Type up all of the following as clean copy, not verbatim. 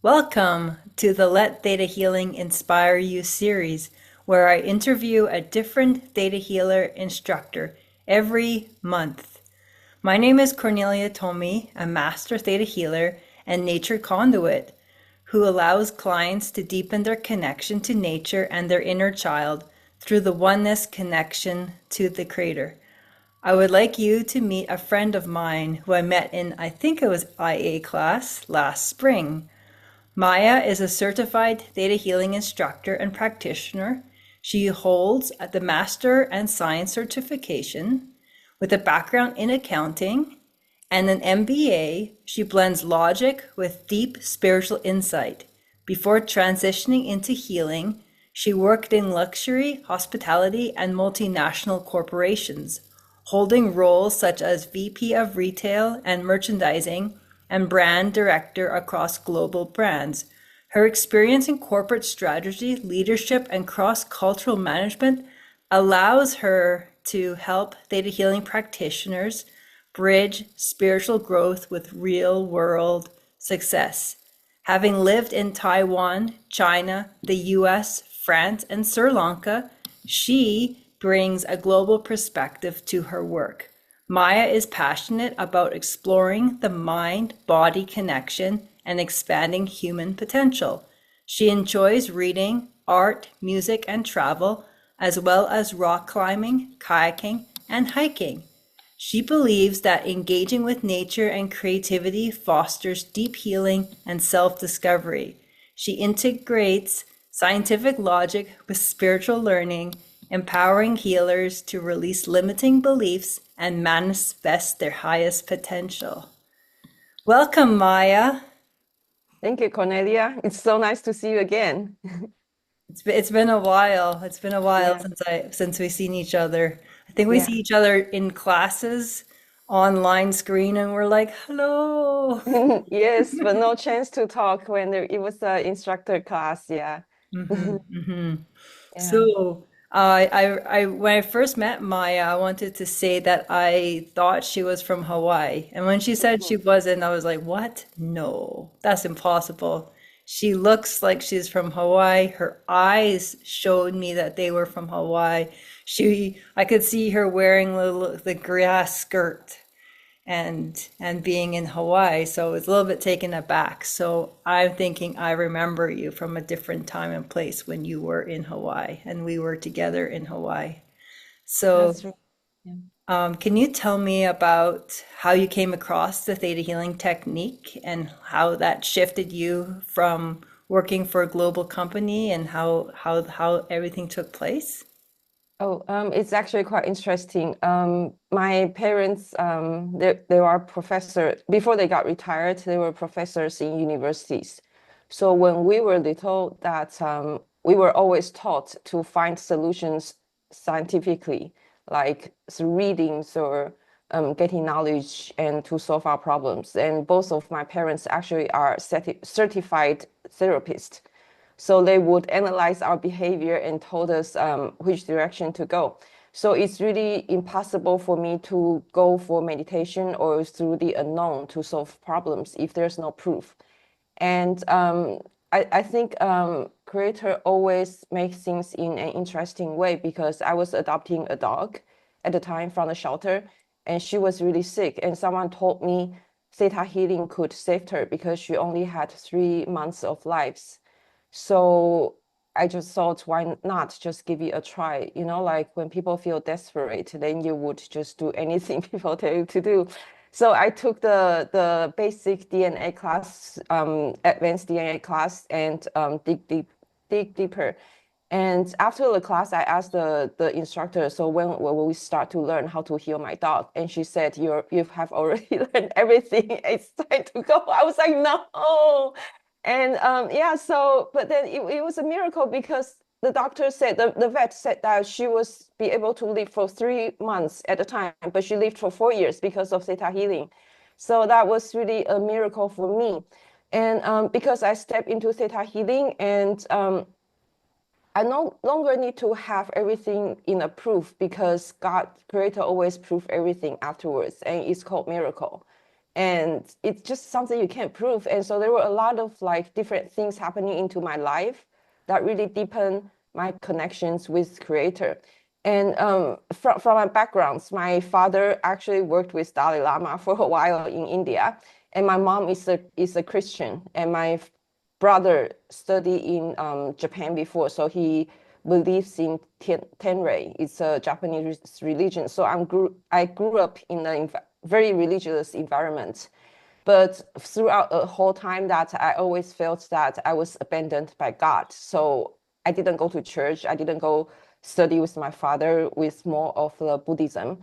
Welcome to the Let Theta Healing Inspire You series, where I interview a different Theta Healer instructor every month. My name is Cornelia Thomi, a master Theta Healer and nature conduit who allows clients to deepen their connection to nature and their inner child through the oneness connection to the Creator. I would like you to meet a friend of mine who I met in, I think it was IA class last spring. Maya is a certified Theta Healing instructor and practitioner. She holds the Master and Science certification with a background in accounting and an MBA. She blends logic with deep spiritual insight. Before transitioning into healing, she worked in luxury, hospitality, and multinational corporations, holding roles such as VP of Retail and Merchandising and Brand Director across global brands. Her experience in corporate strategy, leadership, and cross-cultural management allows her to help Theta Healing practitioners bridge spiritual growth with real-world success. Having lived in Taiwan, China, the US, France, and Sri Lanka, she brings a global perspective to her work. Maya is passionate about exploring the mind-body connection and expanding human potential. She enjoys reading, art, music, and travel, as well as rock climbing, kayaking, and hiking. She believes that engaging with nature and creativity fosters deep healing and self-discovery. She integrates scientific logic with spiritual learning, empowering healers to release limiting beliefs and manifest their highest potential. Welcome, Maya. Thank you, Cornelia. It's so nice to see you again. It's been a while. It's been a while Yeah, since we've seen each other. I think we see yeah. each other in classes, online screen, and we're like, hello. Yes, but no chance to talk when it was an instructor class. Yeah. Yeah. So, when I first met Maya, I wanted to say that I thought she was from Hawaii. And when she said she Mhm. wasn't, I was like, what? No, that's impossible. She looks like she's from Hawaii. Her eyes showed me that they were from Hawaii. I could see her wearing the grass skirt and being in Hawaii, so it's a little bit taken aback. So I'm thinking I remember you from a different time and place when you were in Hawaii and we were together in Hawaii. So That's right. Yeah. can you tell me about how you came across the Theta Healing technique and how that shifted you from working for a global company and how everything took place? It's actually quite interesting. My parents, they are professor before they got retired. They were professors in universities. So when we were little, that we were always taught to find solutions scientifically, like through readings or getting knowledge and to solve our problems. And both of my parents actually are certified therapists. So they would analyze our behavior and told us which direction to go. So it's really impossible for me to go for meditation or through the unknown to solve problems if there's no proof. And I think Creator always makes things in an interesting way because I was adopting a dog at the time from the shelter, and she was really sick. And someone told me Theta Healing could save her because she only had 3 months of lives. So I just thought, why not just give it a try? You know, like when people feel desperate, then you would just do anything people tell you to do. So I took the basic DNA class, advanced DNA class, and dig deeper. And after the class, I asked the instructor, so when will we start to learn how to heal my dog? And she said, you have already learned everything. It's time to go. I was like, no. And yeah, so but then it was a miracle because the doctor said the vet said that she was be able to live for 3 months at a time, but she lived for 4 years because of Theta Healing. So that was really a miracle for me. And because I stepped into Theta Healing and I no longer need to have everything in a proof because God, Creator, always prove everything afterwards, and it's called miracle. and it's just something you can't prove. And so there were a lot of like different things happening into my life that really deepened my connections with Creator. And from my backgrounds, my father actually worked with Dalai Lama for a while in India, and my mom is a Christian, and my brother studied in Japan before, so he believes in Tenrei. It's a Japanese religion. So I grew up in a very religious environment. But throughout the whole time that I always felt that I was abandoned by God. So I didn't go to church. I didn't go study with my father with more of the Buddhism.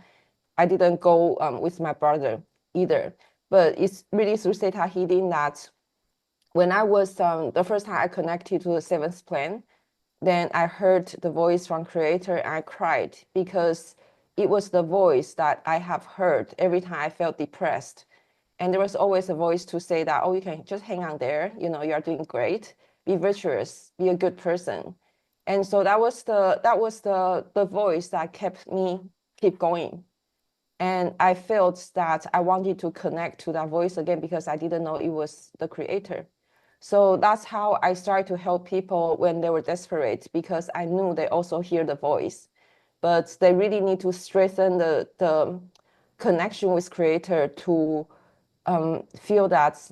I didn't go with my brother either. But it's really through Theta Healing that when I was the first time I connected to the seventh plane, then I heard the voice from Creator and I cried because it was the voice that I have heard every time I felt depressed. And there was always a voice to say that, oh, you can just hang on there, you are doing great, be virtuous, be a good person. And so that was the voice that kept me keep going. And I felt that I wanted to connect to that voice again because I didn't know it was the Creator. So that's how I started to help people when they were desperate, because I knew they also hear the voice, but they really need to strengthen the connection with Creator to feel that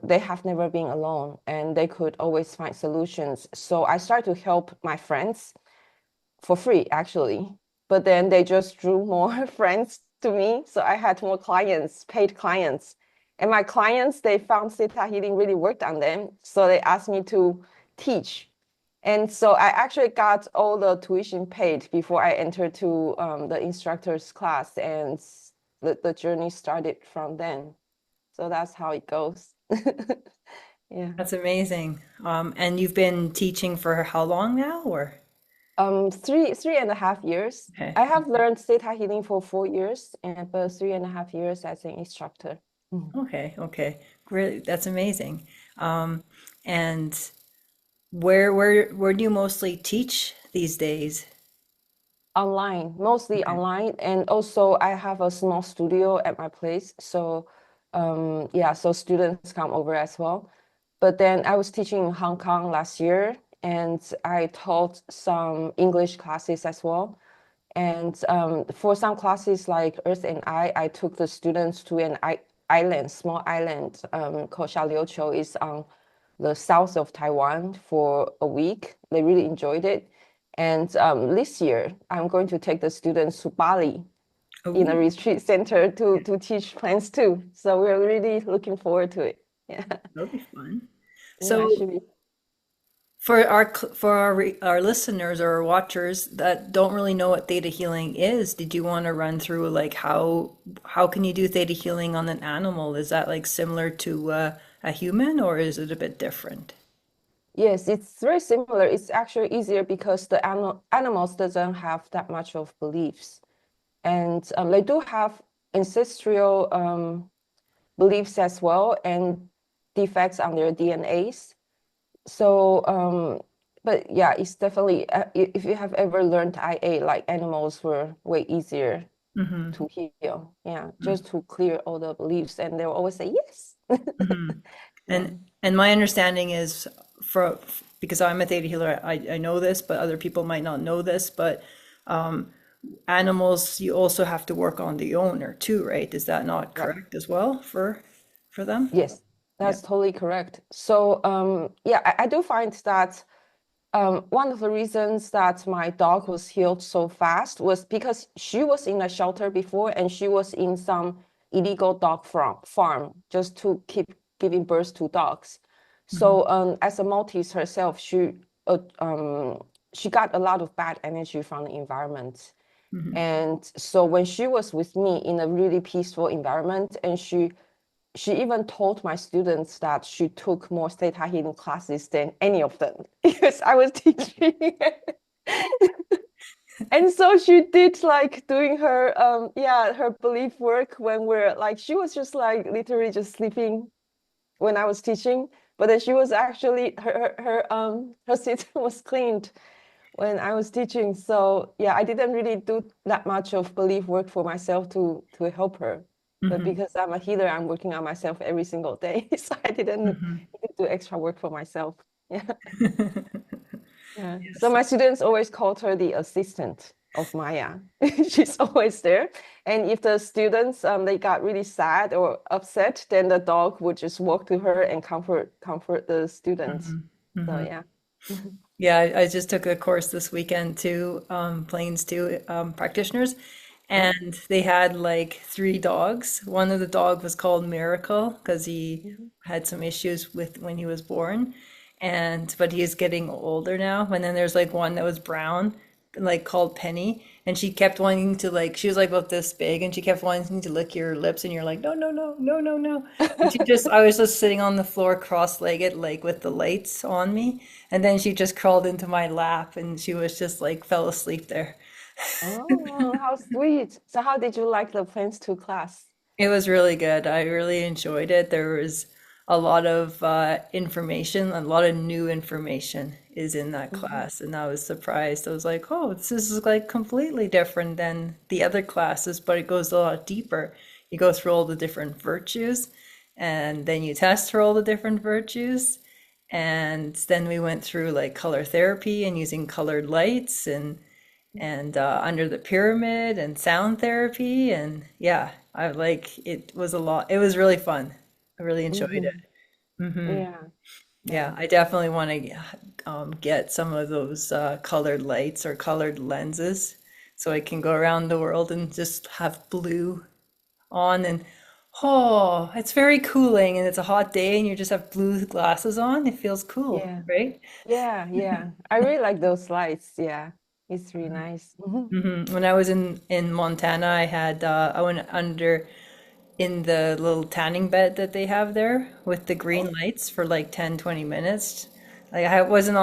they have never been alone and they could always find solutions. So I started to help my friends for free, actually. But then they just drew more friends to me. So I had more clients, paid clients. And my clients, they found Theta Healing really worked on them. So they asked me to teach. And so I actually got all the tuition paid before I entered to the instructor's class. And the journey started from then. So that's how it goes. Yeah. That's amazing. And you've been teaching for how long now, or? Three and a half years. Okay. I have learned Theta Healing for 4 years, and but 3.5 years as an instructor. Mhm. Okay. Okay. Great. That's amazing. And where do you mostly teach these days? Online, mostly Okay. online, and also I have a small studio at my place. So, yeah, so students come over as well. But then I was teaching in Hong Kong last year, and I taught some English classes as well. And for some classes like Earth and I took the students to an island, small island called Xiaoliuqiu. It's on the south of Taiwan for a week. They really enjoyed it. And this year, I'm going to take the students to Bali in a Oh, retreat center to, yeah, to teach plants too. So we're really looking forward to it. Yeah, that'll be fun. yeah, it So should be. for our listeners or our watchers that don't really know what theta healing is, did you want to run through like how can you do theta healing on an animal? Is that like similar to a human, or is it a bit different? Yes, it's very similar. It's actually easier because the animals doesn't have that much of beliefs. And they do have ancestral beliefs as well and defects on their DNAs. So, but yeah, it's definitely, if you have ever learned IA, like animals were way easier Mm-hmm. to heal. Yeah, just to clear all the beliefs. And they'll always say yes. Mm-hmm. Yeah. And my understanding is for because I'm a theta healer, I know this, but other people might not know this, but animals you also have to work on the owner too, right? Is that not Right. correct as well for them? Yes, Yeah. that's totally correct. So, yeah, I do find that one of the reasons that my dog was healed so fast was because she was in a shelter before and she was in some illegal dog farm just to keep giving birth to dogs. Hmm. So, as a Maltese herself, she got a lot of bad energy from the environment. Hmm. And so when she was with me in a really peaceful environment, and she even told my students that she took more theta healing classes than any of them because I was teaching. And so she did like doing her her belief work when we're like she was just like literally just sleeping when I was teaching, but then she was actually her system was cleaned when I was teaching. So yeah, I didn't really do that much of belief work for myself to help her. But Hmm. because I'm a healer, I'm working on myself every single day. So I didn't need Hmm. to do extra work for myself. Yeah. Yeah. So Yes. my students always called her the assistant of Maya. She's always there. And if the students they got really sad or upset, then the dog would just walk to her and comfort the students. Hmm. So Hmm. yeah. Yeah, I just took a course this weekend too, Plains 2 practitioners, Oh. and they had like three dogs. One of the dog was called Miracle because he Mhm. had some issues with when he was born, and but he's getting older now. And then there's like one that was brown, like called Penny, and she kept wanting to like she was like about this big, and she kept wanting to lick your lips, and you're like no no no no no no, and she just I was just sitting on the floor cross-legged like with the lights on me, and then she just crawled into my lap, and she was just like fell asleep there. Oh, how sweet. So how did you like the Plains 2 class? It was really good. I really enjoyed it. There was a lot of information, a lot of new information is in that Mhm. class, and I was surprised. I was like, "Oh, this is like completely different than the other classes," but it goes a lot deeper. You go through all the different virtues, and then you test for all the different virtues, and then we went through like color therapy and using colored lights and under the pyramid and sound therapy, and yeah, I like it was a lot. It was really fun. I really enjoyed it. Mhm. Hmm. Yeah, Yeah, yeah. I definitely want to get some of those colored lights or colored lenses so I can go around the world and just have blue on, and oh, it's very cooling, and it's a hot day and you just have blue glasses on. It feels cool, Yeah. right? Yeah, yeah. I really like those lights. Yeah. It's really nice. Mhm. Hmm. When I was in Montana, I went under in the little tanning bed that they have there with the green Oh, lights for like 10, 20 minutes. Like I wasn't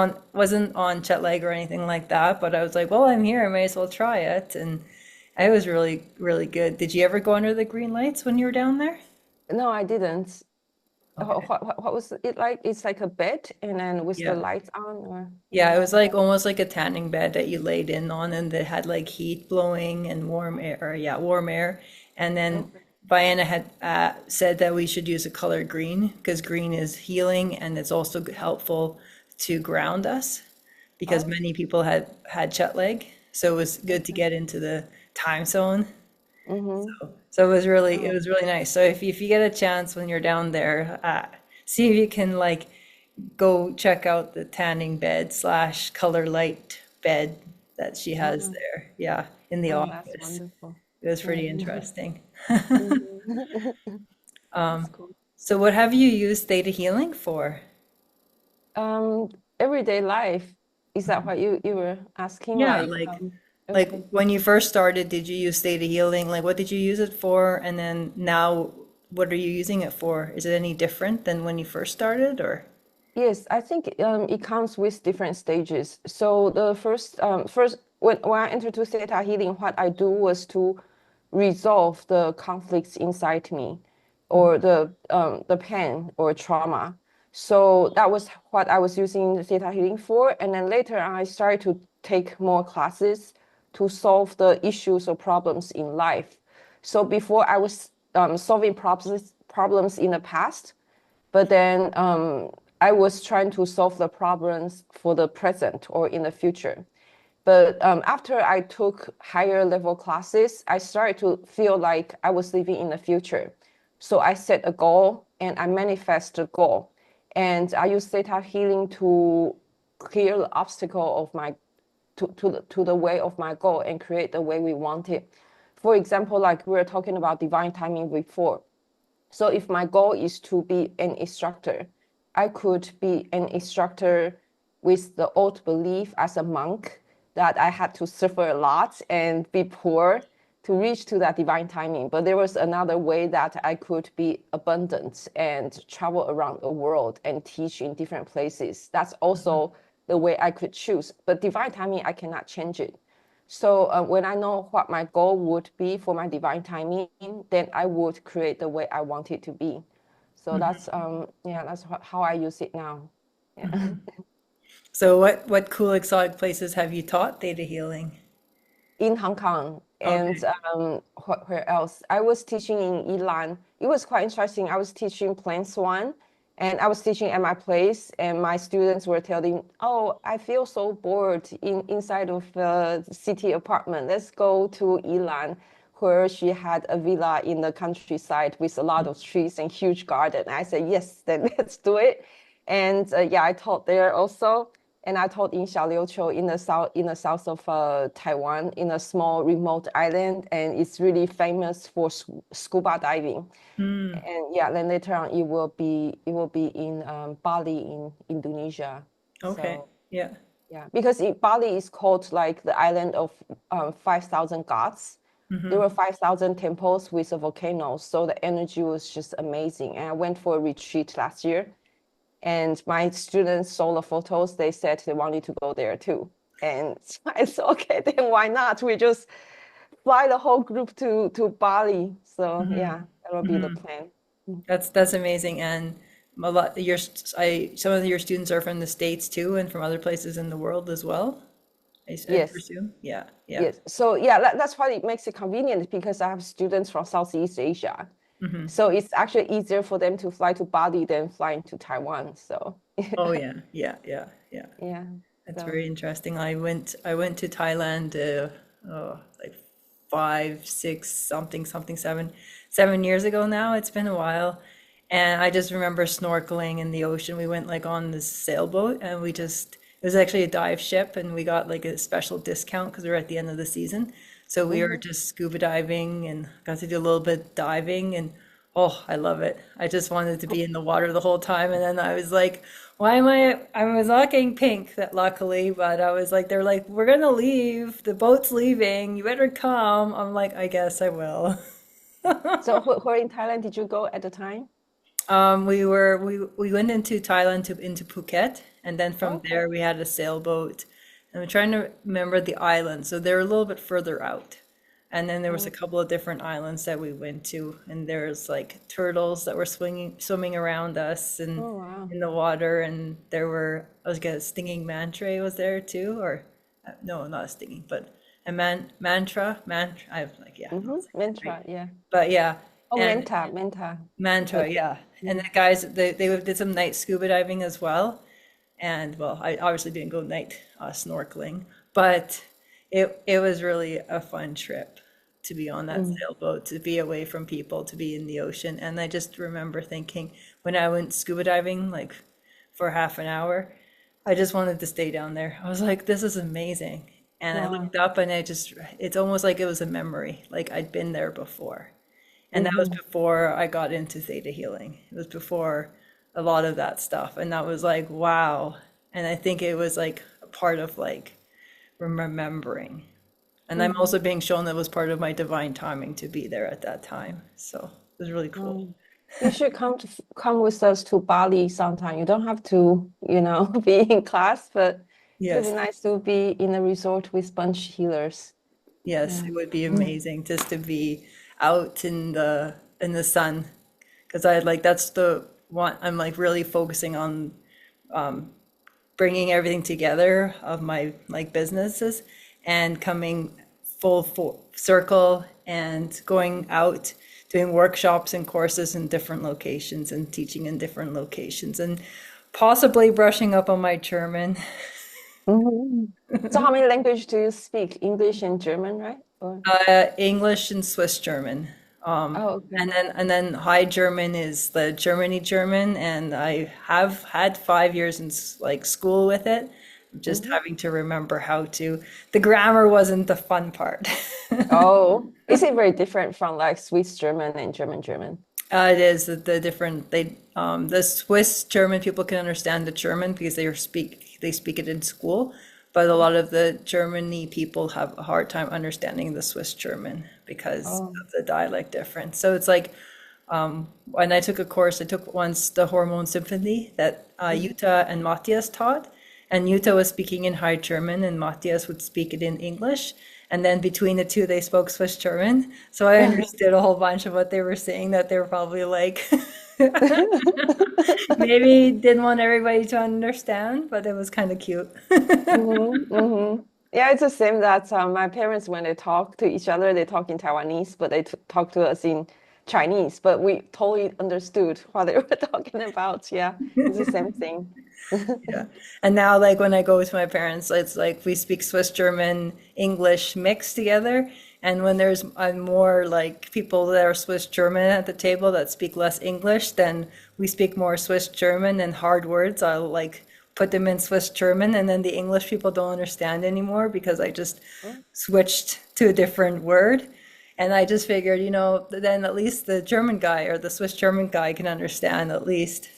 on jet lag or anything like that, but I was like, well, I'm here, I may as well try it. And it was really, really good. Did you ever go under the green lights when you were down there? no, I didn't. Okay. What was it like? It's like a bed and then with the Yeah. lights on or Yeah, it was like almost like a tanning bed that you laid in on, and it had like heat blowing and warm air, or yeah, warm air. And then okay. Diana had said that we should use a color green because green is healing and it's also helpful to ground us because Oh, many people had jet lag. So it was good to okay. get into the time zone. Mm-hmm. So it Oh, was really nice. So if you get a chance when you're down there, see if you can like go check out the tanning bed slash color light bed that she has oh, there. Yeah, in the oh, that's office. wonderful. It was Yeah. pretty interesting. Mhm. That's cool. So what have you used Theta Healing for? Um, Everyday life. Is that what you were asking? Yeah, like Okay. when you first started, did you use Theta Healing? Like what did you use it for? And then now what are you using it for? Is it any different than when you first started or? Yes, I think it comes with different stages. So the first when I entered to Theta Healing, what I do was to resolve the conflicts inside me, or the pain or trauma. So that was what I was using Theta Healing for. And then later I started to take more classes to solve the issues or problems in life. So before I was solving problems in the past. But then I was trying to solve the problems for the present or in the future. But after I took higher level classes, I started to feel like I was living in the future. So I set a goal and I manifest the goal. And I use theta healing to clear the obstacle of my to the way of my goal and create the way we want it. For example, like we were talking about divine timing before. So if my goal is to be an instructor, I could be an instructor with the old belief as a monk that I had to suffer a lot and be poor to reach to that divine timing. But there was another way that I could be abundant and travel around the world and teach in different places. That's also the way I could choose. But divine timing, I cannot change it. So when I know what my goal would be for my divine timing, then I would create the way I want it to be. So Mhm. that's yeah, that's how I use it now. Yeah. So what cool exotic places have you taught Theta Healing? In Hong Kong. And Okay. where else? I was teaching in Ilan. It was quite interesting. I was teaching Plants One, and I was teaching at my place, and my students were telling, "Oh, I feel so bored inside of the city apartment. Let's go to Ilan, where she had a villa in the countryside with a lot of trees and huge garden." I said, "Yes, then let's do it." And yeah, I taught there also. And I taught in Xiaoliuqiu in the south of Taiwan, in a small remote island, and it's really famous for scuba diving. Mm, And yeah, then later on it will be in Bali in Indonesia. okay. So Yeah. yeah, because Bali is called like the island of 5,000 gods. There Hmm. were 5,000 temples with a volcano, so the energy was just amazing. And I went for a retreat last year, and my students saw the photos. They said they wanted to go there too. And I said, okay, then why not? We just fly the whole group to Bali. So Hmm. yeah, that will be the Hmm. plan. Mm. That's amazing. And a lot some of your students are from the States too, and from other places in the world as well. I Yes, presume. Yeah. Yeah. yes. So yeah, that's why it makes it convenient because I have students from Southeast Asia. Hmm. So it's actually easier for them to fly to Bali than flying to Taiwan. So Oh yeah. Yeah. Yeah. Yeah. yeah. That's So very interesting. I went to Thailand like 5, 6, something, 7 years ago now. It's been a while. And I just remember snorkeling in the ocean. We went like on this sailboat and it was actually a dive ship and we got like a special discount because we were at the end of the season. So we were mhm. just scuba diving and got to do a little bit diving and oh, I love it. I just wanted to be in the water the whole time. And then I was like, why am I was not getting pink that luckily, but I was like, they're like, we're gonna leave. The boat's leaving. You better come. I'm like, I guess I will. So where in Thailand did you go at the time? We went into Thailand into Phuket, and then from Okay. there we had a sailboat. And I'm trying to remember the islands, so they're a little bit further out. And then there was a Mm. couple of different islands that we went to, and there's like turtles that were swimming around us and Oh wow. in the water, and there were I was gonna stinging manta was there too, or no, not a stinging, but a mantra. I was like, yeah, not saying that right, Mantra, yeah. but yeah, Oh, and Manta. Manta, Like, yeah. And mm, the guys, they did some night scuba diving as well. And well, I obviously didn't go night snorkeling, but it was really a fun trip to be on that mm, sailboat, to be away from people, to be in the ocean. And I just remember thinking when I went scuba diving, like for half an hour, I just wanted to stay down there. I was like, this is amazing. And I wow. looked up and it's almost like it was a memory, like I'd been there before. And that was Hmm. before I got into theta healing. It was before a lot of that stuff. And that was like, wow. And I think it was like a part of like remembering. And I'm Hmm. also being shown that was part of my divine timing to be there at that time. So it was really cool. You should come with us to Bali sometime. You don't have to, be in class, but it'll be Yes. nice to be in a resort with bunch healers. Yes, Yeah. it would be Mm. amazing just to be out in the sun because I like that's the one I'm like really focusing on bringing everything together of my like businesses and coming full circle and going out doing workshops and courses in different locations and teaching in different locations and possibly brushing up on my German. Mhm. So how many languages do you speak? English and German, right? Or English and Swiss German. oh, okay. And then High German is the Germany German, and I have had 5 years in like school with it. I'm just Hmm. having to remember how to. The grammar wasn't the fun part. Oh, is it very different from like Swiss German and German German? It is the different the Swiss German people can understand the German because they speak it in school, but a lot of the Germany people have a hard time understanding the Swiss German because Oh. of the dialect difference. So it's like when I took a course, I took once the Hormone Symphony that Mhm. Jutta and Matthias taught, and Jutta was speaking in High German, and Matthias would speak it in English. And then between the two, they spoke Swiss German. So I understood a whole bunch of what they were saying that they were probably like, maybe didn't want everybody to understand, but it was kind of cute. Hmm. Hmm. Yeah, it's the same that my parents, when they talk to each other, they talk in Taiwanese, but they talk to us in Chinese, but we totally understood what they were talking about. Yeah, it's the same thing. Yeah. And now, like, when I go with my parents, it's like we speak Swiss, German, English mixed together. And when there's more like people that are Swiss German at the table that speak less English, then we speak more Swiss German and hard words. I'll like put them in Swiss German, and then the English people don't understand anymore because I just Oh, switched to a different word. And I just figured, then at least the German guy or the Swiss German guy can understand at least.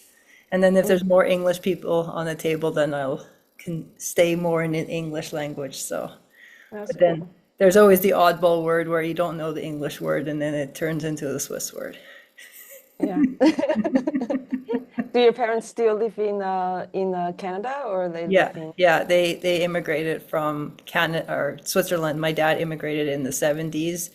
And then if there's mhm. more English people on the table, then I'll can stay more in an English language. So, That's but then cool. there's always the oddball word where you don't know the English word and then it turns into the Swiss word. Yeah. Do your parents still live in Canada or they live Yeah, in? yeah, they immigrated from Canada or Switzerland. My dad immigrated in the 70s,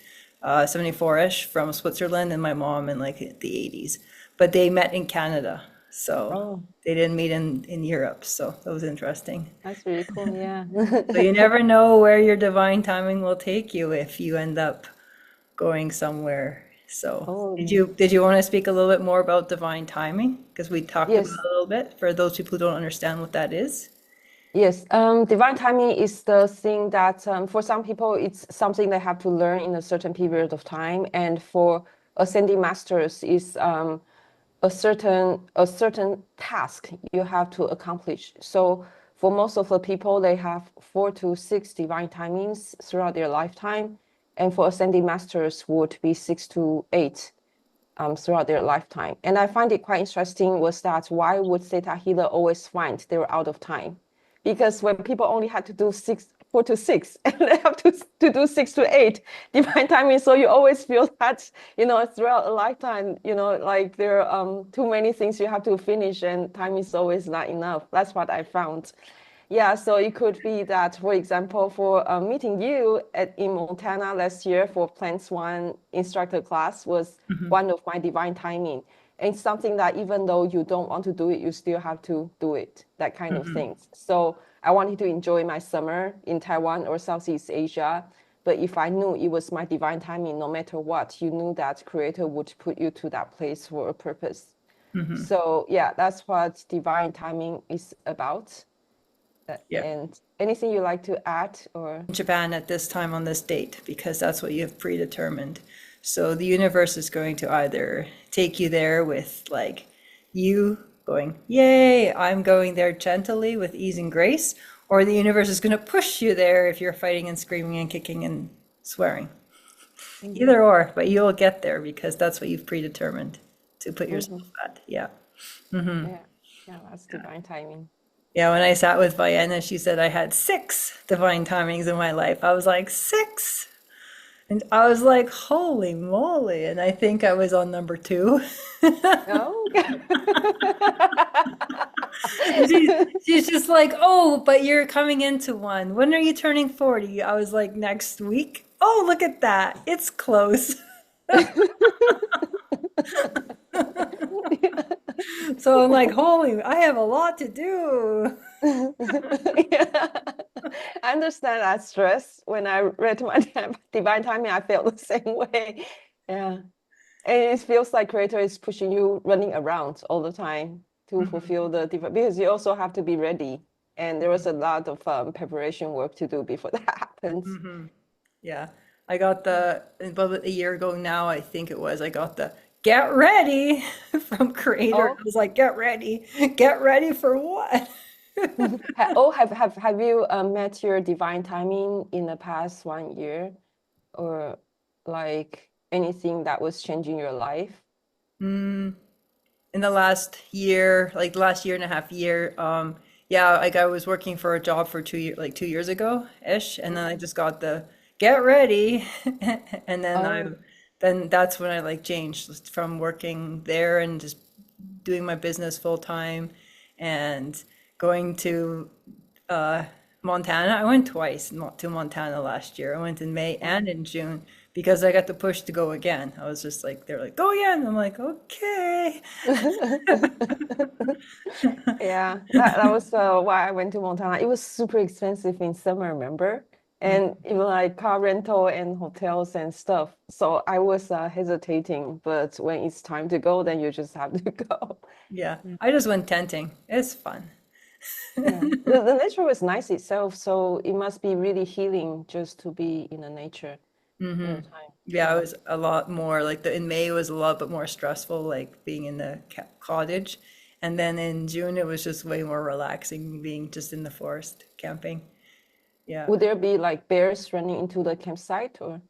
74-ish from Switzerland, and my mom in like the 80s. But they met in Canada, so Oh, they didn't meet in Europe. So that was interesting. that's really cool. Yeah. So you never know where your divine timing will take you if you end up going somewhere. So did Totally. you want to speak a little bit more about divine timing? Because we talked about it Yes. a little bit for those people who don't understand what that is. Yes, divine timing is the thing that for some people it's something they have to learn in a certain period of time, and for ascending masters is a certain task you have to accomplish. So for most of the people, they have 4 to 6 divine timings throughout their lifetime, and for ascending masters would be 6 to 8 throughout their lifetime. And I find it quite interesting was that why would Theta Healer always find they were out of time? Because when people only had to do 4 to 6, and they have to do 6 to 8 divine timing, so you always feel that throughout a lifetime, like there are too many things you have to finish, and time is always not enough. That's what I found. Yeah, so it could be that, for example, for meeting you in Montana last year for Plants One instructor class was Hmm. one of my divine timing. And it's something that even though you don't want to do it, you still have to do it, that kind of Hmm. things. So I wanted to enjoy my summer in Taiwan or Southeast Asia. But if I knew it was my divine timing, no matter what, you knew that creator would put you to that place for a purpose. Hmm. So yeah, that's what divine timing is about. Yeah. And anything you like to add or? Japan at this time on this date because that's what you have predetermined. So the universe is going to either take you there with like you going, yay, I'm going there gently with ease and grace, or the universe is going to push you there if you're fighting and screaming and kicking and swearing. Mhm, Either or, but you'll get there because that's what you've predetermined to put yourself mhm. at. Yeah. Yeah, yeah, that's divine timing. Yeah, when I sat with Vienna, she said I had six divine timings in my life. I was like, six? And I was like, holy moly. And I think I was on number two. Oh, And she's just like, oh, but you're coming into one. When are you turning 40? I was like, next week. Oh, look at that. It's close. So I'm like, holy, I have a lot to do. yeah. I understand that stress. When I read my divine timing, I felt the same way. Yeah. And it feels like creator is pushing you running around all the time to Mhm, fulfill the divine, because you also have to be ready. And there was a lot of preparation work to do before that happens. mhm. Yeah. I got about a year ago now, I think it was, I got the get ready from Creator. Oh, I was like, get ready. Get ready for what? have you met your divine timing in the past 1 year, or like anything that was changing your life? Mm, in the last year, like the last year and a half year, yeah, like I was working for a job for 2 years, like 2 years ago ish, and then I Mhm. just got the get ready, and Oh, then that's when I like changed from working there and just doing my business full time and going to uh, Montana. I went twice to Montana last year. I went in May oh. and in June because I got the push to go again. I was just like, they're like, go again. I'm like, okay. Yeah, that was why I went to Montana. It was super expensive in summer, remember? and even like car rental and hotels and stuff. So I was hesitating, but when it's time to go, then you just have to go. Yeah, Yeah. I just went tenting. It's fun. Yeah. The nature was nice itself, so it must be really healing just to be in the nature all the time. Yeah, it Yeah. was a lot more like in May it was a lot bit more stressful, like being in the cottage, and then in June it was just way more relaxing, being just in the forest camping. Yeah, Would there be like bears running into the campsite or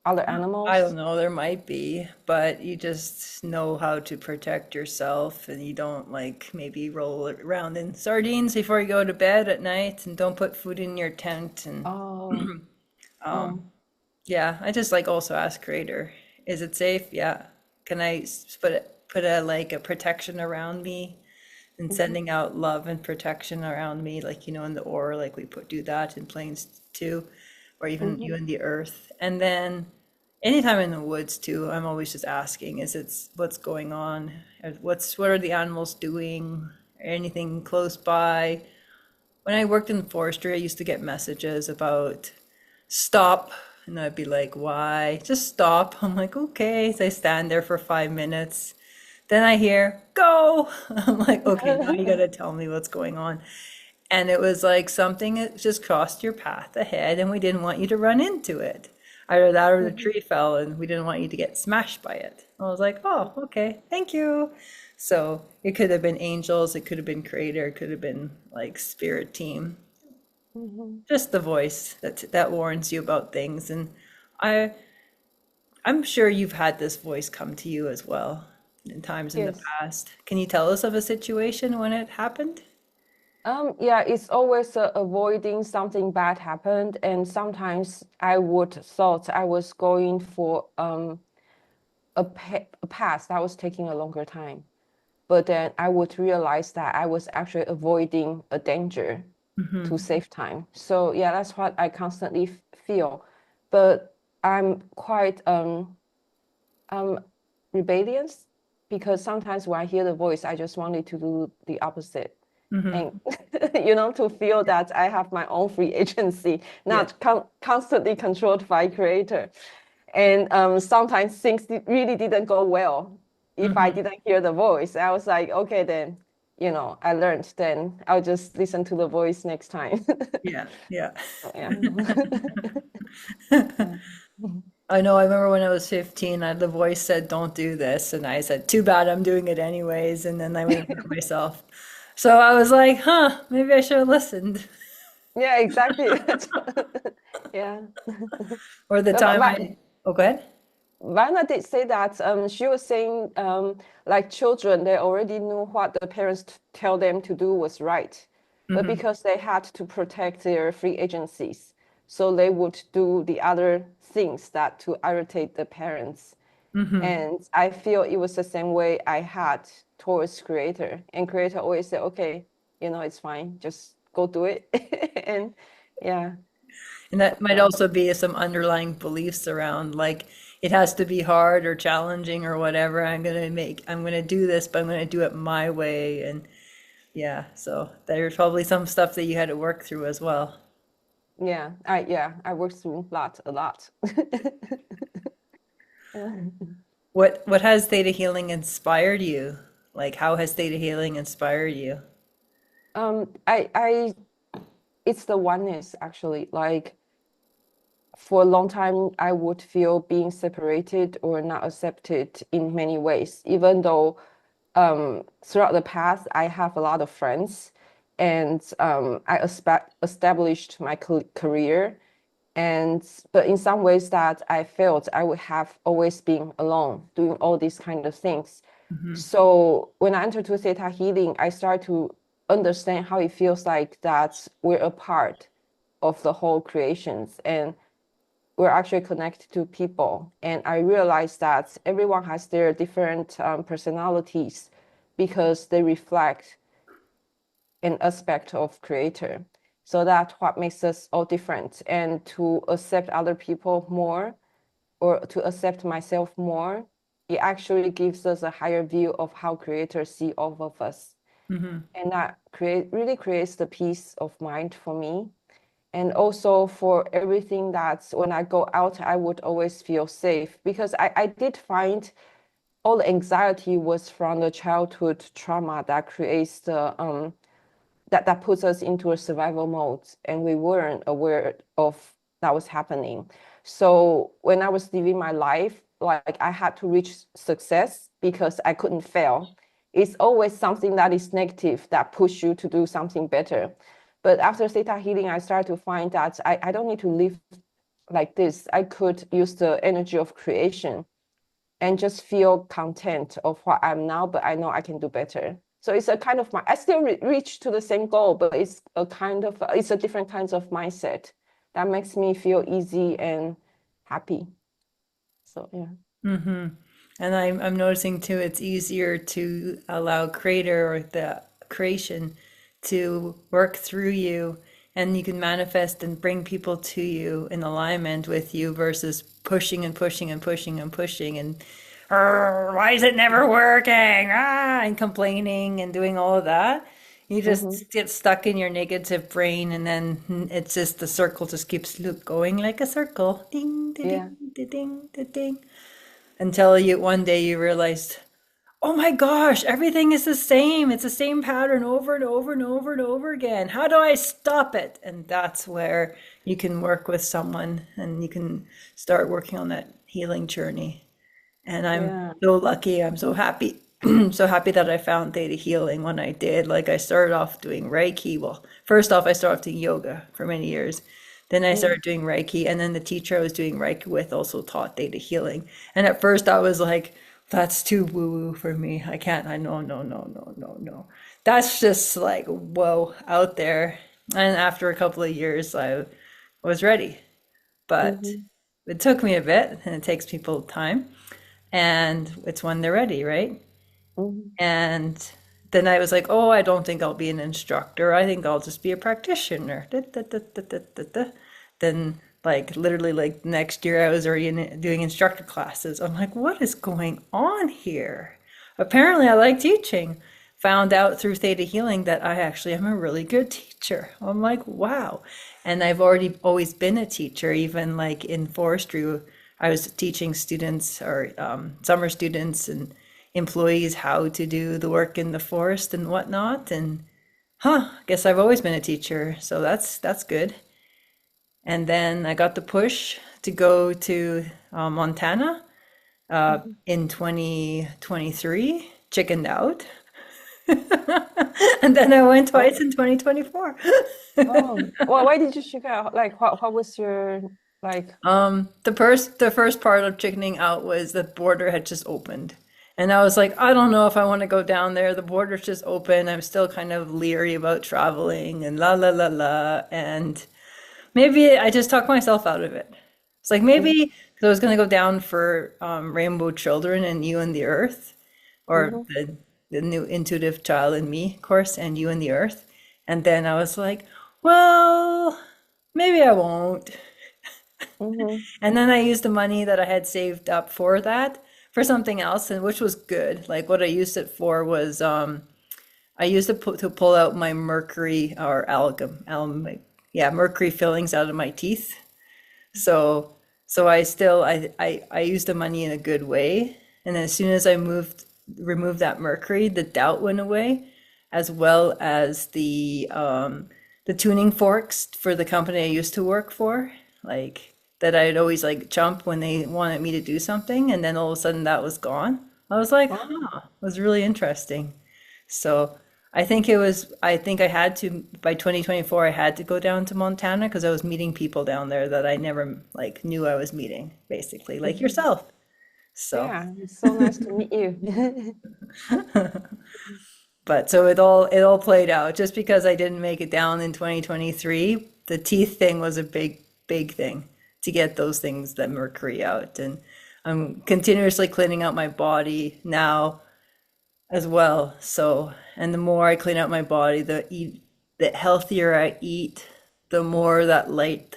other I don't animals? know, there might be, but you just know how to protect yourself, and you don't like maybe roll around in sardines before you go to bed at night, and don't put food in your tent, and Oh, oh. yeah, I just like also ask creator, is it safe? Yeah. Can I put a like a protection around me and Mhm, sending out love and protection around me, like in the aura, like we put do that in planes too, or even you mhm, in the earth. And then anytime in the woods too, I'm always just asking, is it's what's going on? What are the animals doing? Anything close by? When I worked in forestry, I used to get messages about stop. And I'd be like, why? Just stop. I'm like, okay. So I stand there for 5 minutes. Then I hear, go. I'm like, okay, now you got to tell me what's going on. And it was like something that just crossed your path ahead, and we didn't want you to run into it. Either that or the mhm, tree fell, and we didn't want you to get smashed by it. I was like, oh, okay, thank you. So it could have been angels, it could have been creator, it could have been like spirit team, mhm. just the voice that warns you about things. And I I'm sure you've had this voice come to you as well in times in the Yes. past. Can you tell us of a situation when it happened? Yeah, it's always avoiding something bad happened, and sometimes I would thought I was going for a path that was taking a longer time, but then I would realize that I was actually avoiding a danger to save time. So yeah, that's what I constantly feel. But I'm quite um rebellious because sometimes when I hear the voice, I just wanted to do the opposite. And to feel that I have my own free agency, Yeah. not constantly controlled by creator. And sometimes things really didn't go well. If I didn't hear the voice, I was like, okay, then, I learned, then I'll just listen to the voice next time. Yeah. Yeah. So, yeah. Yeah. I know. I remember when I was 15, the voice said, "Don't do this," and I said, "Too bad, I'm doing it anyways." And then I went with myself. So I was like, "Huh, maybe I should have listened." Yeah, exactly. Yeah. Or the But time oh, go ahead. Vanna did say that she was saying like children, they already knew what the parents tell them to do was right, but because they had to protect their free agencies, so they would do the other things that to irritate the parents. And I feel it was the same way I had towards creator, and creator always said, okay, it's fine, just go do it. And yeah, And that might so also be some underlying beliefs around like it has to be hard or challenging or whatever. I'm gonna do this, but I'm gonna do it my way. And yeah, so there's probably some stuff that you had to work through as well. I worked through a lot. Yeah. What has theta healing inspired you? Like how has theta healing inspired you? I it's the oneness actually. Like for a long time, I would feel being separated or not accepted in many ways, even though throughout the past, I have a lot of friends and I established my career. But in some ways that I felt I would have always been alone doing all these kind of things. So when I entered to Theta Healing, I started to understand how it feels like that we're a part of the whole creations and we're actually connected to people. And I realized that everyone has their different personalities because they reflect an aspect of creator. So that's what makes us all different. And to accept other people more or to accept myself more, it actually gives us a higher view of how creators see all of us. And that really creates the peace of mind for me. And also for everything that's when I go out, I would always feel safe because I did find all the anxiety was from the childhood trauma that creates the that puts us into a survival mode, and we weren't aware of that was happening. So when I was living my life, like I had to reach success because I couldn't fail. It's always something that is negative that push you to do something better. But after theta healing, I started to find that I don't need to live like this. I could use the energy of creation and just feel content of what I'm now, but I know I can do better. So it's a kind of I still reach to the same goal, but it's a kind of it's a different kinds of mindset that makes me feel easy and happy. So yeah. Mm-hmm. And I'm noticing too, it's easier to allow creator or the creation to work through you, and you can manifest and bring people to you in alignment with you versus pushing and pushing and pushing and pushing and why is it never working? And complaining and doing all of that. You Mm-hmm. just get stuck in your negative brain, and then it's just the circle just keeps going like a circle. Ding, da, ding, Yeah. da, ding, da, ding. Until you one day you realized, oh my gosh, everything is the same. It's the same pattern over and over and over and over again. How do I stop it? And that's where you can work with someone and you can start working on that healing journey. And I'm Yeah. so lucky. I'm so happy. So happy that I found Theta Healing when I did. Like I started off doing Reiki. Well, first off, I started off doing yoga for many years. Then I Mm-hmm. started doing Reiki, and then the teacher I was doing Reiki with also taught Theta Healing. And at first I was like, that's too woo-woo for me. I can't. I no, no, no, no, no, no. That's just like whoa out there. And after a couple of years, I was ready. But Mm-hmm. it took me a bit, and it takes people time. And it's when they're ready, right? Mm-hmm. And then I was like, oh, I don't think I'll be an instructor. I think I'll just be a practitioner. Da, da, da, da, da, da, da. Then, like, literally, like, next year I was already doing instructor classes. I'm like, what is going on here? Apparently, I like teaching. Found out through Theta Healing that I actually am a really good teacher. I'm like, wow. And I've already always been a teacher, even like in forestry. I was teaching students or summer students and employees how to do the work in the forest and whatnot. And I guess I've always been a teacher, so that's good. And then I got the push to go to Montana Mm-hmm. in 2023, chickened out. And then I went twice Oh, in 2024. oh. Well, why did you figure out like what was your like The first part of chickening out was the border had just opened. And I was like, I don't know if I want to go down there. The border's just open. I'm still kind of leery about traveling and la la la la. And maybe I just talked myself out of it. It's like mm-hmm. maybe because I was going to go down for Rainbow Children and You and the Earth, or Mm-hmm. the new Intuitive Child in Me course and You and the Earth. And then I was like, well, maybe I won't. Mm-hmm. And then I used the money that I had saved up for that for something else, and which was good. Like what I used it for was I used it to pull out my mercury or yeah, mercury fillings out of my teeth. So I used the money in a good way. And as soon as I removed that mercury, the doubt went away, as well as the tuning forks for the company I used to work for, like that I'd always like jump when they wanted me to do something, and then all of a sudden that was gone. I was like, Oh, huh, it was really interesting. So I think I had to, by 2024, I had to go down to Montana because I was meeting people down there that I never like knew I was meeting, basically, like mm-hmm. yourself. So, Yeah, it's so nice to meet you. but so it all played out just because I didn't make it down in 2023. The teeth thing was a big thing to get those things, that mercury out. And I'm continuously cleaning out my body now as well. So, and the more I clean out my body, the healthier I eat, the more that light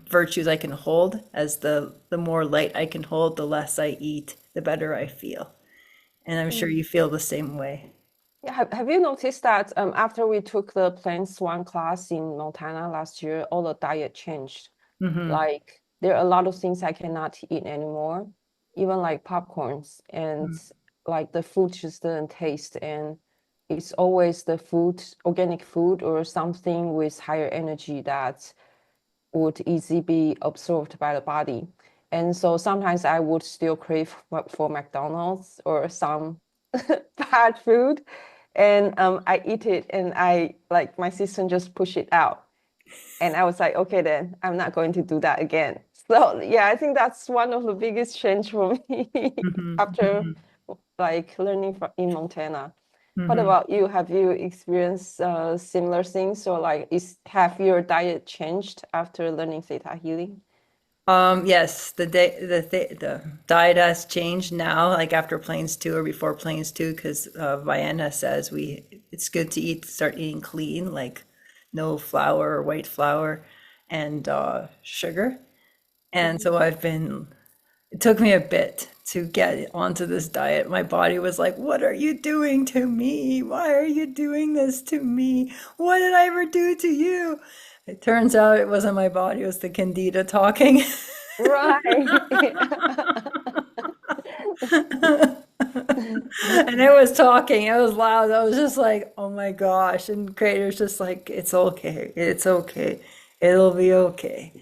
virtues I can hold. As the more light I can hold, the less I eat, the better I feel. And I'm sure Mm. you feel the same way. Have you noticed that after we took the Plants One class in Montana last year, all the diet changed? Mm-hmm. Like there are a lot of things I cannot eat anymore, even like popcorns and like the food just doesn't taste. And it's always the food, organic food or something with higher energy that would easily be absorbed by the body. And so sometimes I would still crave for McDonald's or some bad food. And I eat it and I like my system just push it out. And I was like, okay, then I'm not going to do that again. So yeah, I think that's one of the biggest change for me after Mm-hmm. like learning from in Montana. What Mm-hmm. about you? Have you experienced similar things or like is have your diet changed after learning theta healing? Yes, the diet has changed now, like after Planes 2 or before Planes 2, because Vienna says it's good to start eating clean, like no flour or white flour and sugar. And Mhm. so it took me a bit to get onto this diet. My body was like, "What are you doing to me? Why are you doing this to me? What did I ever do to you?" It turns out it wasn't my body, it was the Candida talking. Right. And it was talking, it was loud. I was just like, oh my gosh. And Creator's just like, it's okay. It's okay. It'll be okay.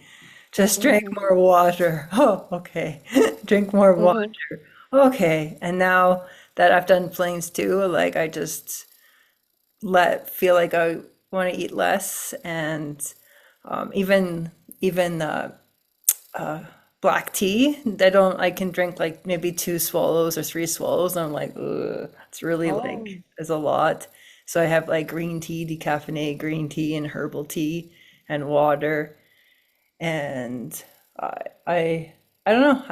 Just drink Mhm. more water. Oh, okay. Drink more water. Mhm. Okay. And now that I've done planes too, like I just feel like I want to eat less and even black tea. I can drink like maybe two swallows or three swallows. And I'm like, ugh, it's really Oh. like, it's a lot. So I have like green tea, decaffeinated green tea and herbal tea and water. And I, I, I don't know.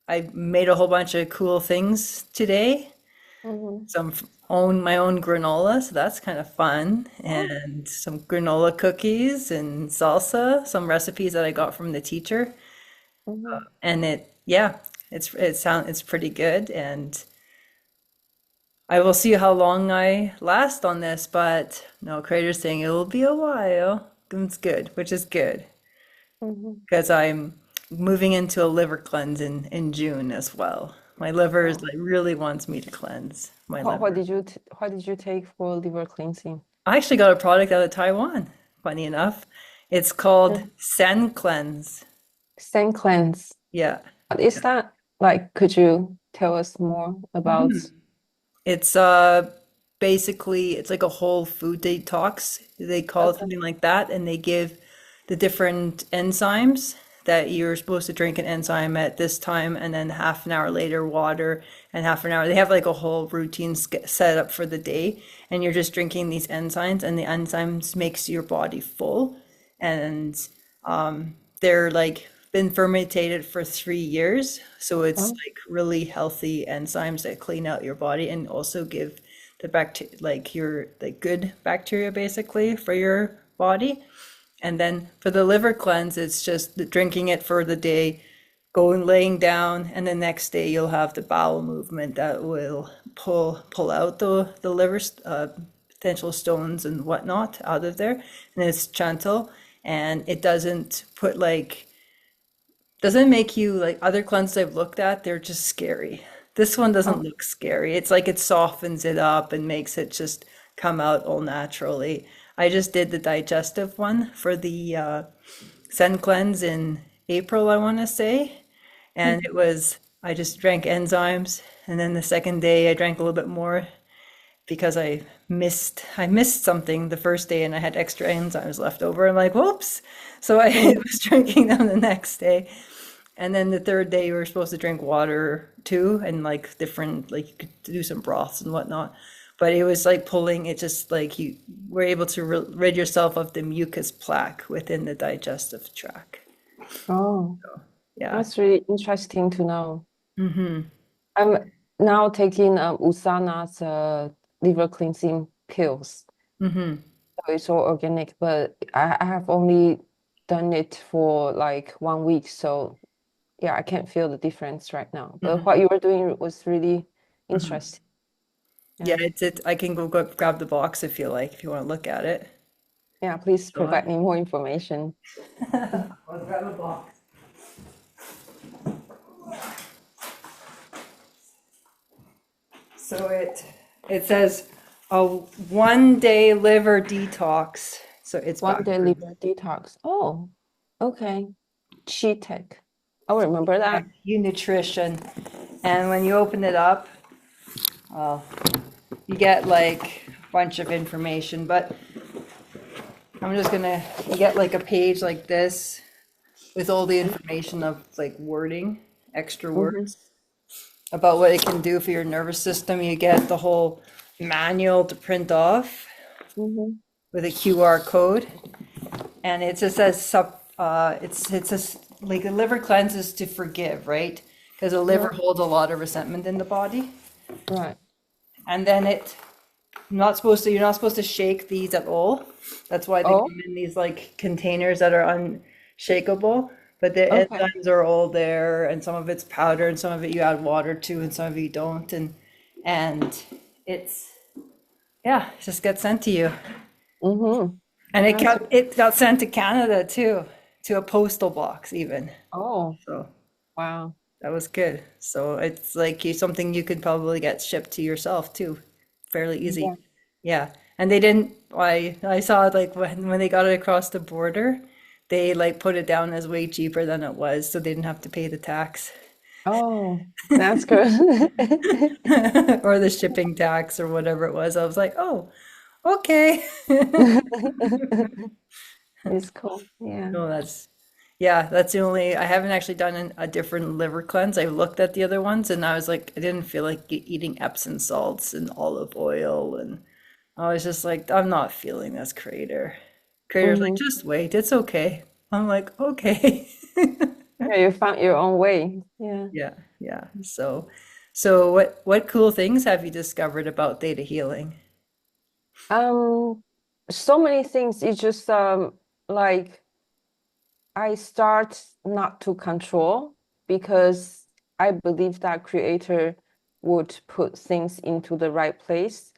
I made a whole bunch of cool things today. Mhm. Some own my own granola, so that's kind of fun. Oh. And some granola cookies and salsa, some recipes that I got from the teacher. Mhm. And yeah, it's pretty good. And I will see how long I last on this, but no, Creator's saying it will be a while. It's good, which is good Mhm. because I'm moving into a liver cleanse in June as well. My liver is Oh. like really wants me to cleanse my liver. What did you take for liver cleansing? I actually got a product out of Taiwan, funny enough. It's called Mhm. Sen Cleanse. Sand cleanse. Yeah. What is that? Like, could you tell us more about? It's basically it's like a whole food detox. They call it Okay. something like that, and they give the different enzymes that you're supposed to drink an enzyme at this time, and then half an hour later water, and half an hour. They have like a whole routine set up for the day, and you're just drinking these enzymes, and the enzymes makes your body full, and they're like been fermented for 3 years, so it's Oh. like really healthy enzymes that clean out your body and also give the bacteria, like your like good bacteria basically for your body. And then for the liver cleanse, it's just drinking it for the day, going laying down, and the next day you'll have the bowel movement that will pull out the liver potential stones and whatnot out of there, and it's gentle and it doesn't make you like other cleanses I've looked at, they're just scary. This one doesn't Oh. look scary. It's like it softens it up and makes it just come out all naturally. I just did the digestive one for the Sen cleanse in April, I want to say. And Mhm. I just drank enzymes. And then the second day, I drank a little bit more because I missed something the first day and I had extra enzymes left over. I'm like, whoops. So I Mhm. was drinking them the next day. And then the third day, you were supposed to drink water too, and like different, like you could do some broths and whatnot. But it was like pulling, it just like you were able to rid yourself of the mucus plaque within the digestive tract. Oh, Yeah. that's really interesting to know. Hmm. I'm now taking Usana's liver cleansing pills. Hmm. So it's all organic, but I have only done it for like 1 week. So yeah, I can't feel the difference right now. But Hmm. what you were doing was really Hmm. interesting. Yeah, Yeah. I can go grab the box if you like, if you want to look at it. Yeah, please Go provide on. me more information. I'll grab a box. So it says a 1 day liver detox. So it's One day backwards. liver detox. Oh, okay. Cheat tech. I'll remember Yeah, that. you nutrition. And when you open it up, well, you get like a bunch of information, but I'm just gonna, you get like a page like this with all the information of like wording, extra Mm-hmm. words about what it can do for your nervous system. You get the whole manual to print off Mm-hmm. with a QR code, and it just says it's just like the liver cleanses to forgive, right? Because the liver Uh-huh. holds a lot of resentment in the body, Right. and then you're not supposed to shake these at all. That's why they Oh, come in these like containers that are unshakable. But the okay. enzymes are all there, and some of it's powder, and some of it you add water to, and some of it you don't, and it's yeah, it just gets sent to you. Mm-hmm. And That's it got sent to Canada too, to a postal box even. oh, So wow. that was good. So it's like something you could probably get shipped to yourself too, fairly easy. Yeah. Yeah. And they didn't, I saw it like when they got it across the border, they like put it down as way cheaper than it was, so they didn't have to pay the tax Oh, that's good. or the shipping tax or whatever it was. I was like, oh, okay. It's cool. Yeah. No, yeah, that's the only, I haven't actually done a different liver cleanse. I looked at the other ones and I was like, I didn't feel like eating Epsom salts and olive oil. And I was just like, I'm not feeling this, Creator. Creator's like, Mm-hmm. just wait, it's okay. I'm like, okay. Yeah, you found your own way. Yeah. Yeah, yeah. So what cool things have you discovered about theta healing? Um, so many things. It's just like I start not to control because I believe that creator would put things into the right place.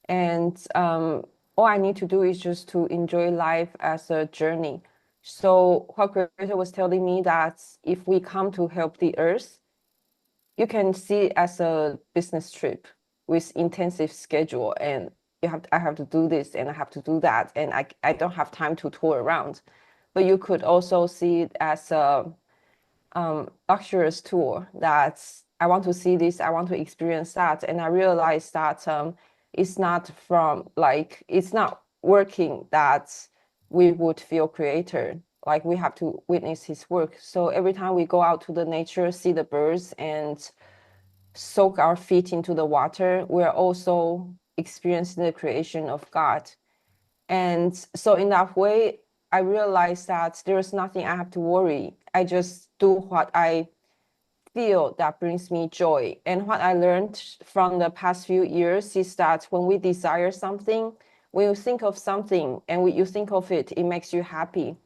And all I need to do is just to enjoy life as a journey. So what creator was telling me that if we come to help the earth, you can see it as a business trip with intensive schedule and I have to do this and I have to do that and I don't have time to tour around. But you could also see it as a luxurious tour that I want to see this, I want to experience that. And I realized that it's not from like, it's not working that we would feel creator. Like we have to witness his work. So every time we go out to the nature, see the birds and soak our feet into the water, we're also experiencing the creation of God. And so in that way, I realized that there is nothing I have to worry. I just do what I feel that brings me joy. And what I learned from the past few years is that when we desire something, when you think of something and you think of it, it makes you happy.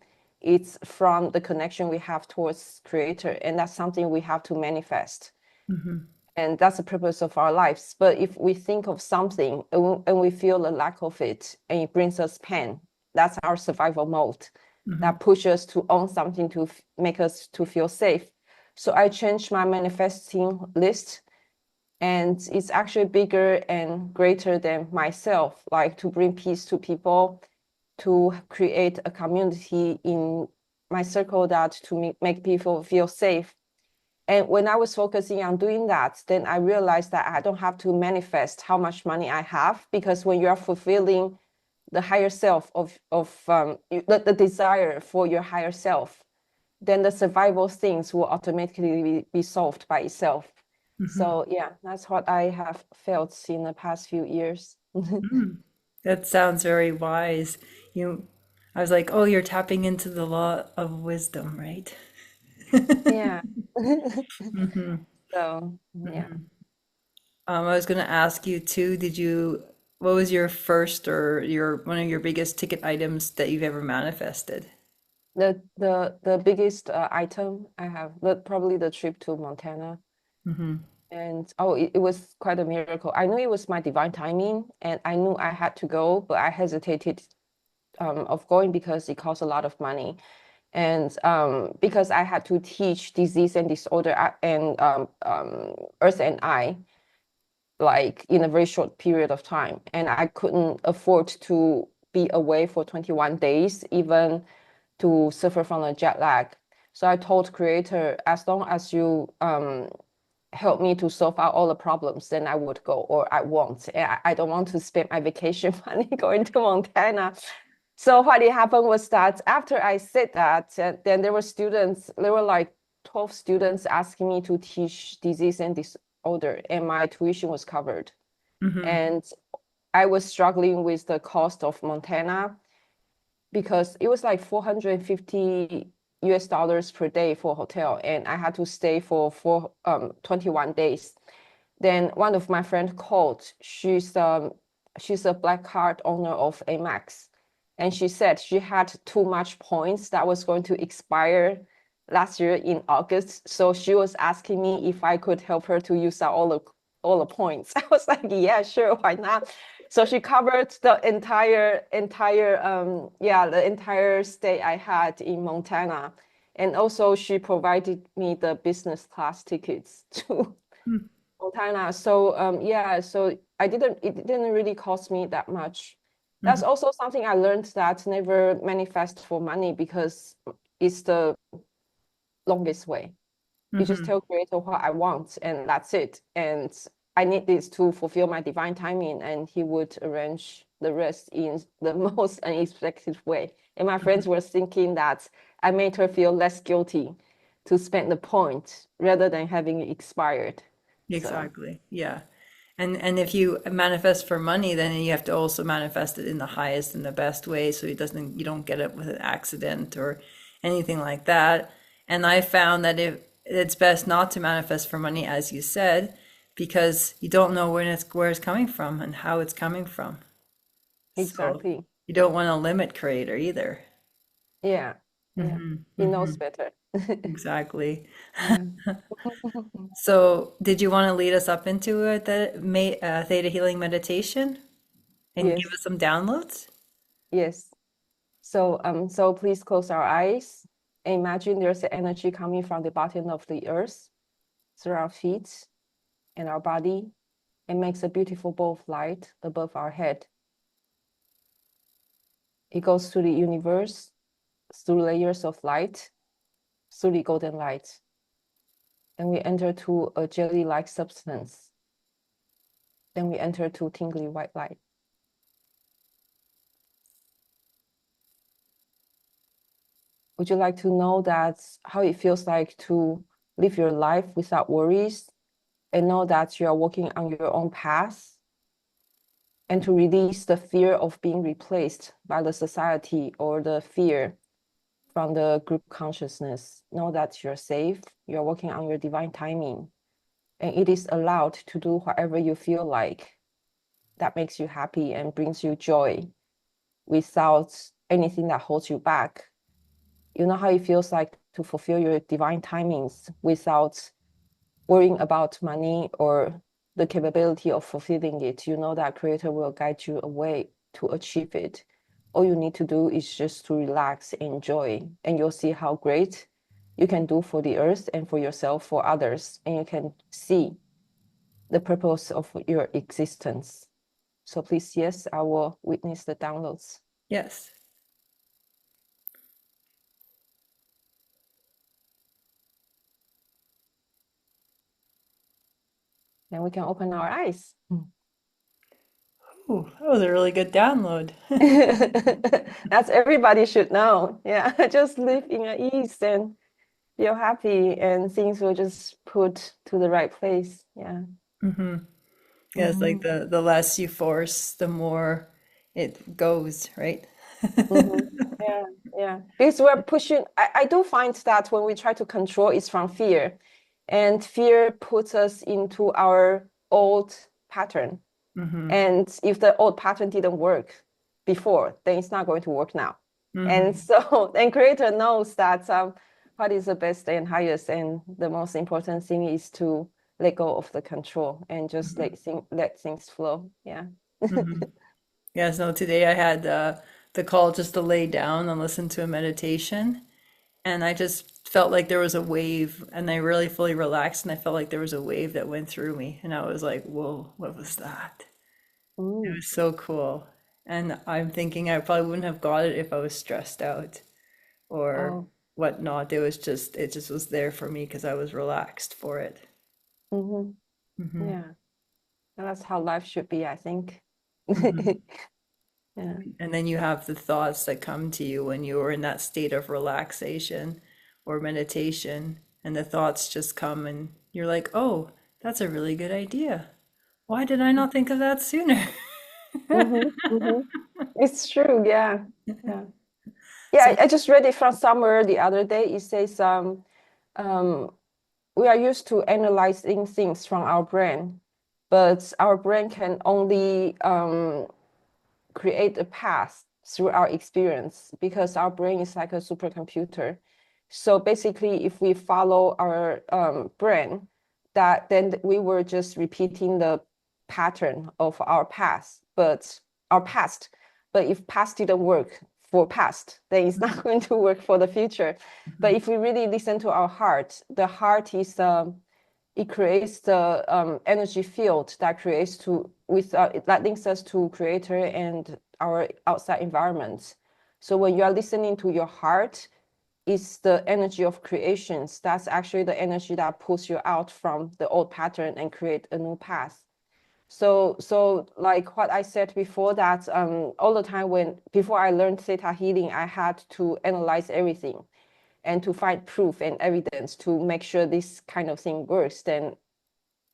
It's from the connection we have towards Creator, and that's something we have to manifest. Hmm. And that's the purpose of our lives. But if we think of something and we feel the lack of it and it brings us pain, that's our survival mode Hmm. that pushes us to own something to make us to feel safe. So I changed my manifesting list and it's actually bigger and greater than myself, like to bring peace to people, to create a community in my circle that to make people feel safe. And when I was focusing on doing that, then I realized that I don't have to manifest how much money I have because when you are fulfilling the higher self the desire for your higher self, then the survival things will automatically be solved by itself. Hmm. So yeah, that's what I have felt in the past few years. That sounds very wise. You, I was like, oh, you're tapping into the law of wisdom, right? Yeah. Hmm. So yeah. Hmm. I was going to ask you too, what was your first or one of your biggest ticket items that you've ever manifested? The biggest item I have, probably the trip to Montana. Hmm. And oh, it was quite a miracle. I knew it was my divine timing, and I knew I had to go, but I hesitated of going because it costs a lot of money. And because I had to teach disease and disorder and Earth and I, like in a very short period of time. And I couldn't afford to be away for 21 days, even to suffer from a jet lag. So I told creator, as long as you help me to solve out all the problems, then I would go, or I won't. I don't want to spend my vacation money going to Montana. So what happened was that after I said that, then there were students, there were like 12 students asking me to teach disease and disorder, and my tuition was covered. Mm-hmm. And I was struggling with the cost of Montana because it was like 450 US dollars per day for a hotel, and I had to stay for 21 days. Then one of my friends called. She's a black card owner of Amex, and she said she had too much points that was going to expire last year in August. So she was asking me if I could help her to use out all the points. I was like, yeah, sure, why not? So she covered the entire stay I had in Montana. And also she provided me the business class tickets to Montana. So so it didn't really cost me that much. Mm-hmm. That's also something I learned, that never manifest for money, because it's the longest way. You just Mm-hmm. tell creator what I want, and that's it. And I need this to fulfill my divine timing, and he would arrange the rest in the most unexpected way. And my Mm-hmm. friends were thinking that I made her feel less guilty to spend the point rather than having it expired. So Exactly. Yeah. And if you manifest for money, then you have to also manifest it in the highest and the best way so you don't get it with an accident or anything like that. And I found that if it's best not to manifest for money, as you said, because you don't know where it's coming from and how it's coming from. So exactly. you don't want to limit creator either. Yeah. Yeah. Hmm. He Hmm. knows better. Exactly. Yeah. So did you want to lead us up into theta healing meditation and give Yes. us some downloads? Yes. So please close our eyes. Imagine there's an energy coming from the bottom of the earth through our feet and our body, and makes a beautiful ball of light above our head. It goes to the universe through layers of light, through the golden light. Then we enter to a jelly-like substance. Then we enter to tingly white light. Would you like to know that how it feels like to live your life without worries, and know that you are walking on your own path, and to release the fear of being replaced by the society, or the fear from the group consciousness? Know that you're safe, you're working on your divine timing, and it is allowed to do whatever you feel like that makes you happy and brings you joy, without anything that holds you back. You know how it feels like to fulfill your divine timings without worrying about money or the capability of fulfilling it. You know that creator will guide you a way to achieve it. All you need to do is just to relax, enjoy, and you'll see how great you can do for the earth and for yourself, for others, and you can see the purpose of your existence. So please, yes, I will witness the downloads. Yes. Then we can open our eyes. Ooh, that was a really good download. That's everybody should know. Yeah, just live in ease and feel happy, and things will just put to the right place. Yeah. Hmm. Yeah, it's like Hmm. the less you force, the more it goes, right? Hmm. Yeah, yeah. Because we're pushing, I do find that when we try to control, it's from fear. And fear puts us into our old pattern. Hmm. And if the old pattern didn't work before, then it's not going to work now. And Hmm. so, and creator knows that what is the best and highest, and the most important thing is to let go of the control and just Mhm. let things flow. Yeah. Mhm. Yes, no, today I had the call just to lay down and listen to a meditation. And I just felt like there was a wave, and I really fully relaxed, and I felt like there was a wave that went through me. And I was like, whoa, what was that? It Mm. was so cool. And I'm thinking I probably wouldn't have got it if I was stressed out or Oh. whatnot. It just was there for me because I was relaxed for it. Hmm. Hmm. Yeah. And that's how life should be, I think. Hmm. Yeah. And then you have the thoughts that come to you when you are in that state of relaxation or meditation, and the thoughts just come, and you're like, oh, that's a really good idea. Why did I not think of that sooner? Hmm. Hmm. It's true. Yeah. Yeah. Yeah. So, I just read it from somewhere the other day. It says, um, we are used to analyzing things from our brain, but our brain can only create a path through our experience because our brain is like a supercomputer. So basically, if we follow our brain, that then we were just repeating the pattern of our past, but our past. But if past didn't work for past, then it's not going to work for the future. But mhm, if we really listen to our heart, the heart is it creates the energy field that creates to with that links us to creator and our outside environment. So when you are listening to your heart, it's the energy of creations. That's actually the energy that pulls you out from the old pattern and create a new path. So like what I said before, that all the time when before I learned theta healing, I had to analyze everything and to find proof and evidence to make sure this kind of thing works. Then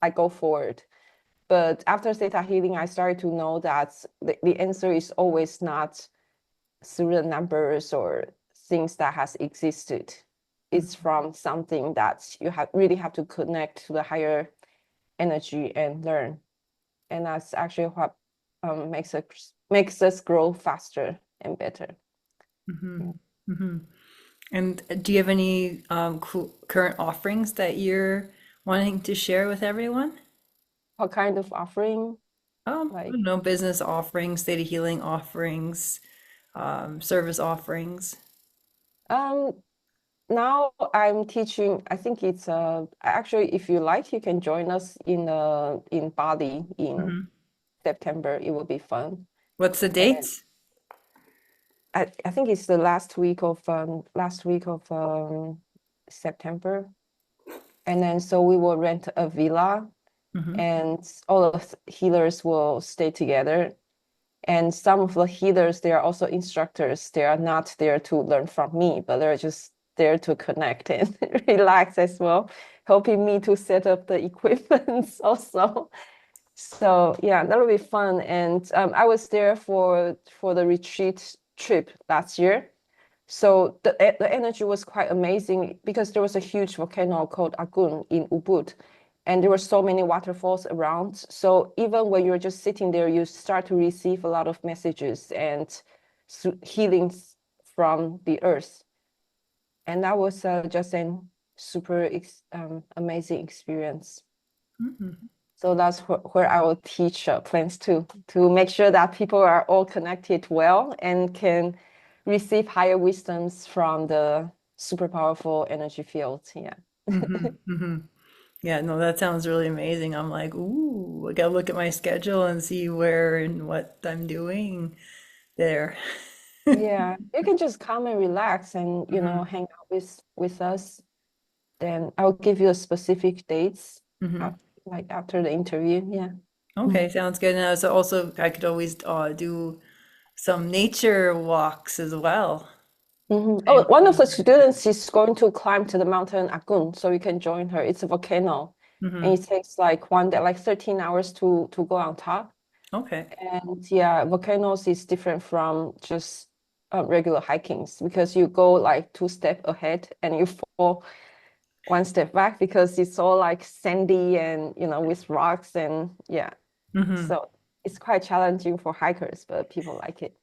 I go forward. But after theta healing, I started to know that the answer is always not through the numbers or things that has existed. It's mhm, from something that you have really have to connect to the higher energy and learn. And that's actually what makes us grow faster and better. mhm, Yeah. mhm. And do you have any cool current offerings that you're wanting to share with everyone? What kind of offering? I Like, don't know, business offerings, data healing offerings, service offerings. um, now I'm teaching. I think it's actually, if you like, you can join us in Bali in Hmm. September. It will be fun. What's the And dates? I think it's the last week of September. And then so we will rent a villa Hmm. and all of the healers will stay together. And some of the healers, they are also instructors. They are not there to learn from me, but they're just there to connect and relax as well, helping me to set up the equipment also. So yeah, that'll be fun. And I was there for the retreat trip last year. So the energy was quite amazing because there was a huge volcano called Agun in Ubud, and there were so many waterfalls around. So even when you're just sitting there, you start to receive a lot of messages and healings from the earth. And that was just an super amazing experience. Hmm. So that's where I will teach plants to make sure that people are all connected well and can receive higher wisdoms from the super powerful energy field. Yeah. Hmm. Hmm. Yeah, no, that sounds really amazing. I'm like, ooh, I gotta look at my schedule and see where and what I'm doing there. Yeah. You can just come and relax and, Hmm. hang out with us. Then I'll give you a specific dates Hmm. af- like after the interview. Yeah. Okay, sounds good. And also, I could always do some nature walks as well. Mhm. I Oh, one of the encourage. students is going to climb to the mountain Agun, so you can join her. It's a volcano, and Hmm. it takes like one day, like 13 hours to go on top. Okay. And yeah, volcanoes is different from just regular hikings because you go like two steps ahead and you fall one step back because it's all like sandy and with rocks and yeah. Hmm. So it's quite challenging for hikers, but people like it.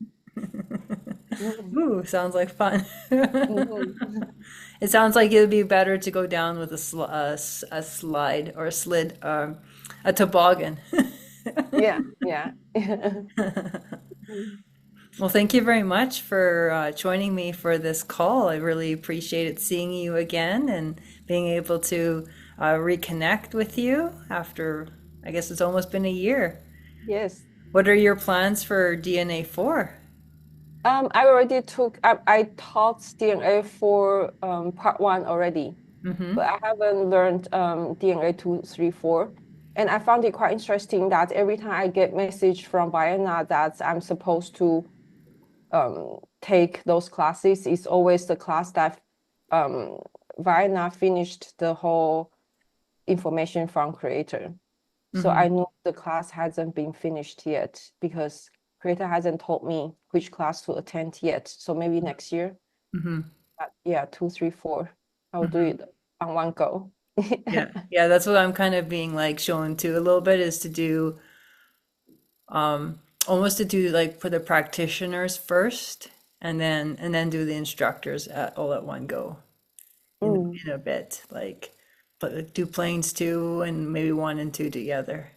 Ooh, sounds like fun. Mhm. It sounds like it would be better to go down with a slide or a slid, a toboggan. Yeah, yeah. Well, thank you very much for joining me for this call. I really appreciated seeing you again and being able to reconnect with you after, I guess it's almost been a year. Yes. What are your plans for DNA 4? I already I taught DNA for part one already, but Mm-hmm. I haven't learned DNA 2, 3, 4. And I found it quite interesting that every time I get message from Vienna that I'm supposed to take those classes, it's always the class that um, Vienna finished the whole information from creator. So Mm-hmm. I know the class hasn't been finished yet because creator hasn't told me which class to attend yet. So maybe next year. Mm-hmm. But yeah, 2, 3, 4. I'll do Mm-hmm. it on one go. Yeah. Yeah, that's what I'm kind of being like shown to a little bit is to do almost to do like for the practitioners first and then do the instructors all at one go Mm, in a bit like but do planes two and maybe one and two together.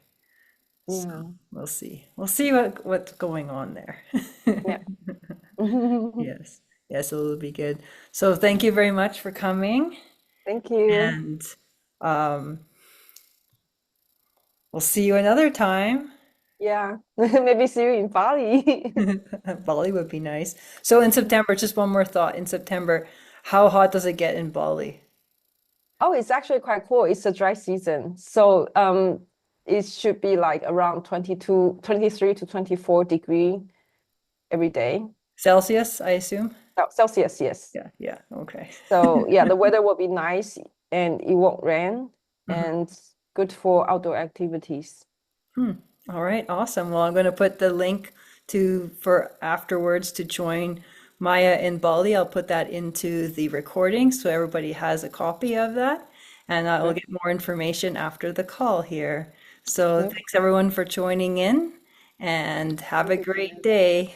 So yeah, we'll see what's going on there. yeah. Yes, yes, it'll be good. So thank you very much for coming, Thank you. and um, we'll see you another time. Yeah, maybe see you in Bali. Bali would be nice. So in September, just one more thought. In September, how hot does it get in Bali? Oh, it's actually quite cool. It's a dry season. So it should be like around 23 to 24 degree every day. Celsius, I assume? Celsius, yes. Yeah, yeah, okay. So yeah, the weather will be nice and it won't rain Mhm. and good for outdoor activities. Hmm. All right, awesome. Well, I'm going to put the link to for afterwards to join Maya in Bali. I'll put that into the recording so everybody has a copy of that, and I will Sure. get more information after the call here. So Sure. thanks everyone for joining in, and have Thank a you, great Cornelia. day.